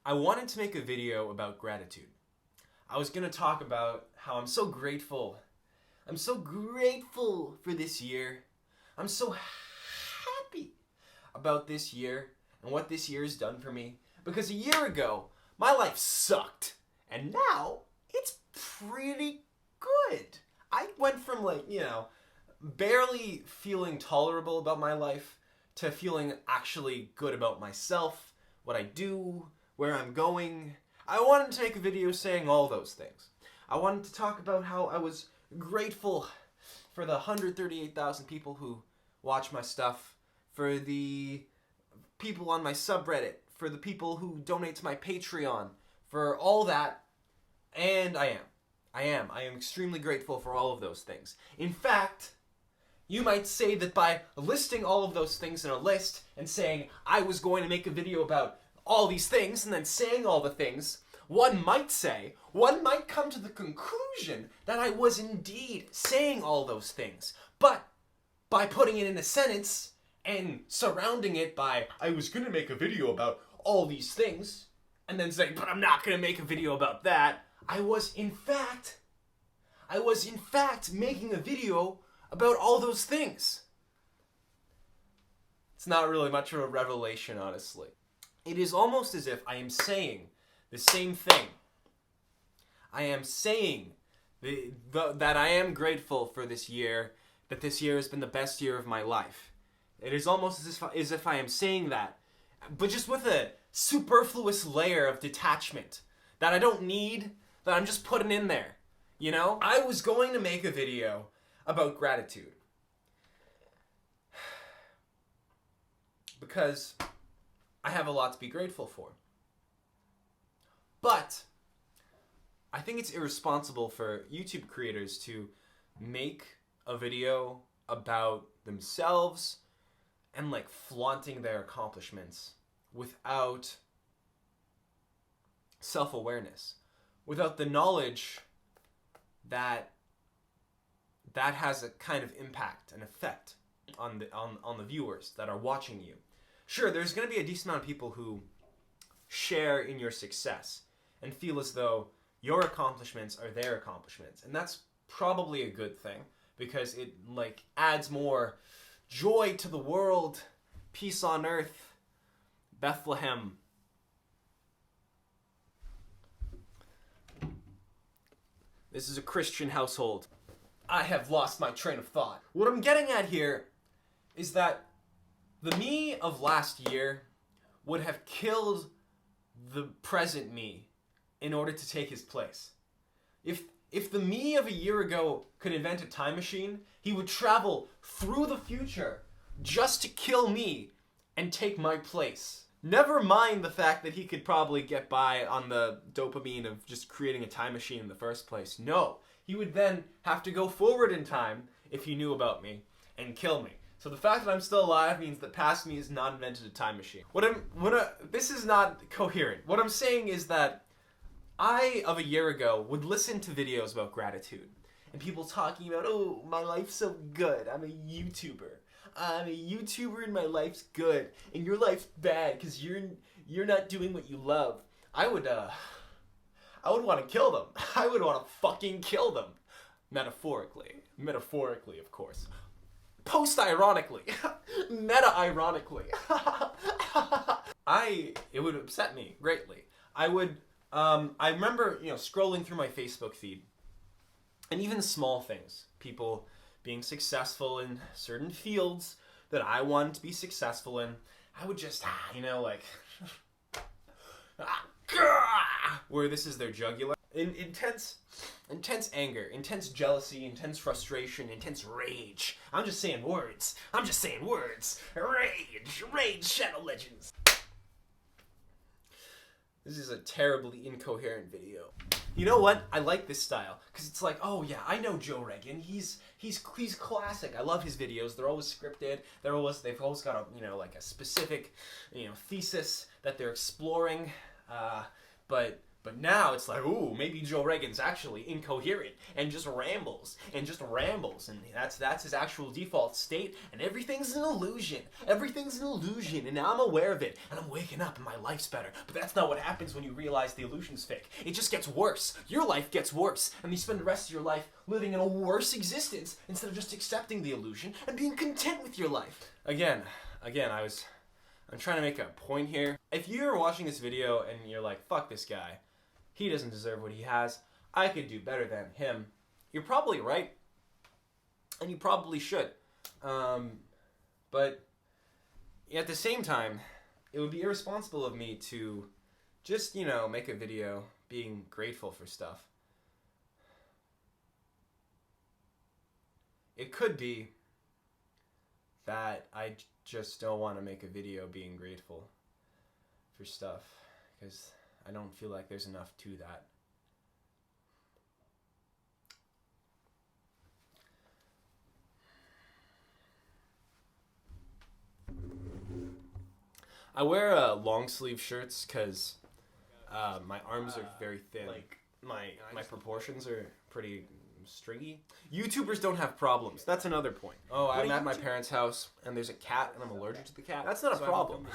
I wanted to make a video about gratitude. I was going to talk about how I'm so grateful. I'm so grateful for this year. I'm so happy about this year and what this year has done for me. Because a year ago, my life sucked. And now, it's pretty good. I went from barely feeling tolerable about my life to feeling actually good about myself, what I do, where I'm going. I wanted to make a video saying all those things. I wanted to talk about how I was grateful for the 138,000 people who watch my stuff, for the people on my subreddit, for the people who donate to my Patreon, for all that, and I am extremely grateful for all of those things. In fact, you might say that by listing all of those things in a list and saying I was going to make a video about all these things and then saying all the things, one might come to the conclusion that I was indeed saying all those things. But by putting it in a sentence and surrounding it by I was going to make a video about all these things and then saying but I'm not going to make a video about that, I was in fact making a video about all those things. It's not really much of a revelation, honestly. It is almost as if I am saying the same thing. I am saying that I am grateful for this year, that this year has been the best year of my life. It is almost as if I am saying that, but just with a superfluous layer of detachment that I don't need, that I'm just putting in there. You know? I was going to make a video about gratitude because I have a lot to be grateful for. But I think it's irresponsible for YouTube creators to make a video about themselves and flaunting their accomplishments without self-awareness, without the knowledge that has a kind of impact and effect on the viewers that are watching you. Sure, there's going to be a decent amount of people who share in your success and feel as though your accomplishments are their accomplishments. And that's probably a good thing because it adds more joy to the world, peace on earth, Bethlehem. This is a Christian household. I have lost my train of thought. What I'm getting at here is that the me of last year would have killed the present me in order to take his place. If the me of a year ago could invent a time machine, he would travel through the future just to kill me and take my place. Never mind the fact that he could probably get by on the dopamine of just creating a time machine in the first place. No, he would then have to go forward in time if he knew about me and kill me. So the fact that I'm still alive means that past me has not invented a time machine. This is not coherent. What I'm saying is that I, of a year ago, would listen to videos about gratitude and people talking about, oh, my life's so good. I'm a YouTuber. And my life's good. And your life's bad because you're not doing what you love. I would want to kill them. I would want to fucking kill them. Metaphorically, of course. Post-ironically. Meta-ironically. It would upset me greatly. I remember, scrolling through my Facebook feed, and even small things, people being successful in certain fields that I wanted to be successful in, I would just, where this is their jugular. Intense anger, intense jealousy, intense frustration, intense rage. I'm just saying words. Rage, Shadow Legends. This is a terribly incoherent video. You know what? I like this style because it's oh yeah, I know Joe Rogan. He's classic. I love his videos. They're always scripted. They've always got a specific thesis that they're exploring. But But now it's like, ooh, maybe Joe Rogan's actually incoherent and just rambles, and that's his actual default state, and everything's an illusion. Everything's an illusion, and now I'm aware of it, and I'm waking up, and my life's better. But that's not what happens when you realize the illusion's fake. It just gets worse. Your life gets worse, and you spend the rest of your life living in a worse existence instead of just accepting the illusion and being content with your life. Again, I'm trying to make a point here. If you're watching this video and you're like, fuck this guy, he doesn't deserve what he has, I could do better than him, you're probably right. And you probably should. But at the same time, it would be irresponsible of me to just, make a video being grateful for stuff. It could be that I just don't want to make a video being grateful for stuff, because I don't feel like there's enough to that. I wear long sleeve shirts because my arms are very thin. Like my proportions are pretty stringy. YouTubers don't have problems. That's another point. Oh, I'm at my parents' house and there's a cat and I'm allergic to the cat. That's not a problem.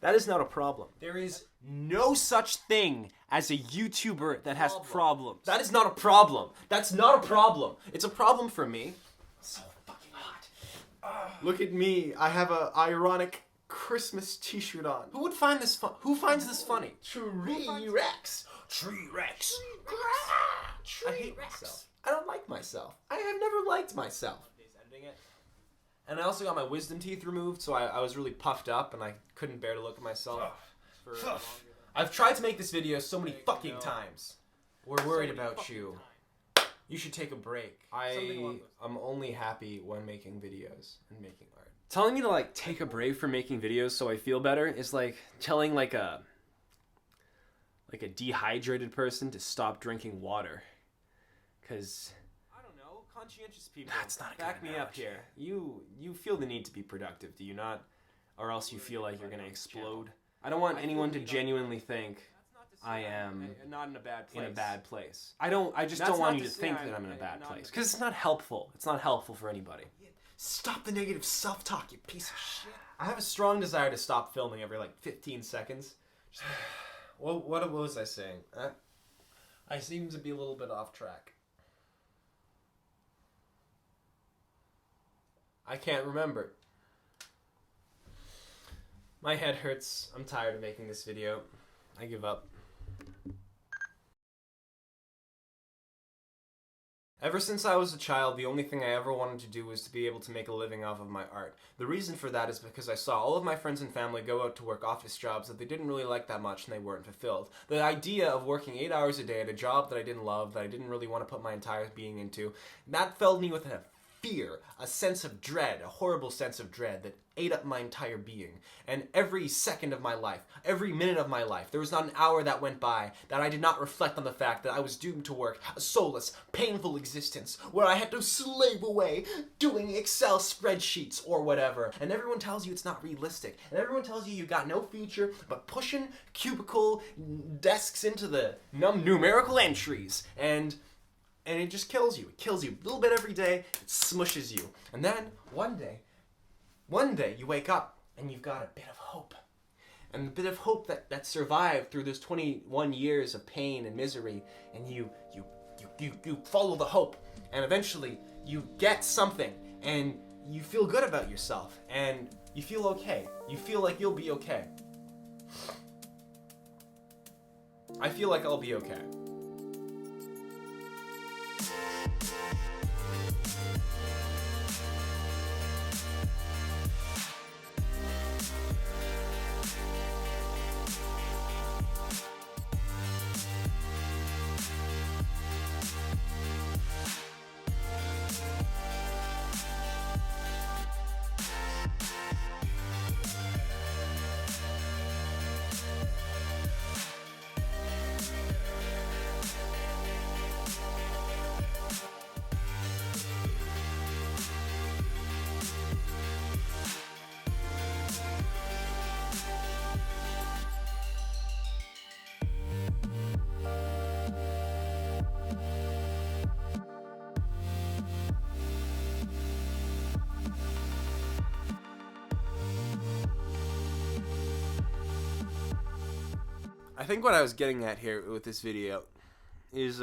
That is not a problem. There is no such thing as a YouTuber that has problems. That is not a problem. That's not a problem. It's a problem for me. So fucking hot. Look at me. I have a ironic Christmas t-shirt on. Who would find this fun? Who finds this funny? T-Rex. T-Rex. I hate myself. I don't like myself. I have never liked myself. And I also got my wisdom teeth removed, so I was really puffed up and I couldn't bear to look at myself. I've tried to make this video so many fucking times. We're worried about you. You should take a break. I'm only happy when making videos and making art. Telling me to take a break from making videos so I feel better is like telling a dehydrated person to stop drinking water. Cause I don't know, conscientious people. That's not a back me up here. You feel the need to be productive, do you not? Or else you feel like you're gonna explode. I don't want anyone to genuinely think I am not in a bad place. I just don't want you to think that I'm in a bad place. Because it's not helpful. It's not helpful for anybody. Stop the negative self-talk, you piece of shit. I have a strong desire to stop filming every 15 seconds. What was I saying? I seem to be a little bit off track. I can't remember. My head hurts. I'm tired of making this video. I give up. Ever since I was a child, the only thing I ever wanted to do was to be able to make a living off of my art. The reason for that is because I saw all of my friends and family go out to work office jobs that they didn't really like that much and they weren't fulfilled. The idea of working 8 hours a day at a job that I didn't love, that I didn't really want to put my entire being into, that filled me with a fear, a sense of dread, a horrible sense of dread that ate up my entire being. And every second of my life, every minute of my life, there was not an hour that went by that I did not reflect on the fact that I was doomed to work a soulless, painful existence where I had to slave away doing Excel spreadsheets or whatever. And everyone tells you it's not realistic. And everyone tells you got no future but pushing cubicle desks into the numerical entries. And it just kills you. It kills you a little bit every day. It smushes you. And then one day you wake up and you've got a bit of hope. And the bit of hope that survived through those 21 years of pain and misery. And you follow the hope. And eventually you get something. And you feel good about yourself. And you feel okay. You feel like you'll be okay. I feel like I'll be okay. think what I was getting at here with this video is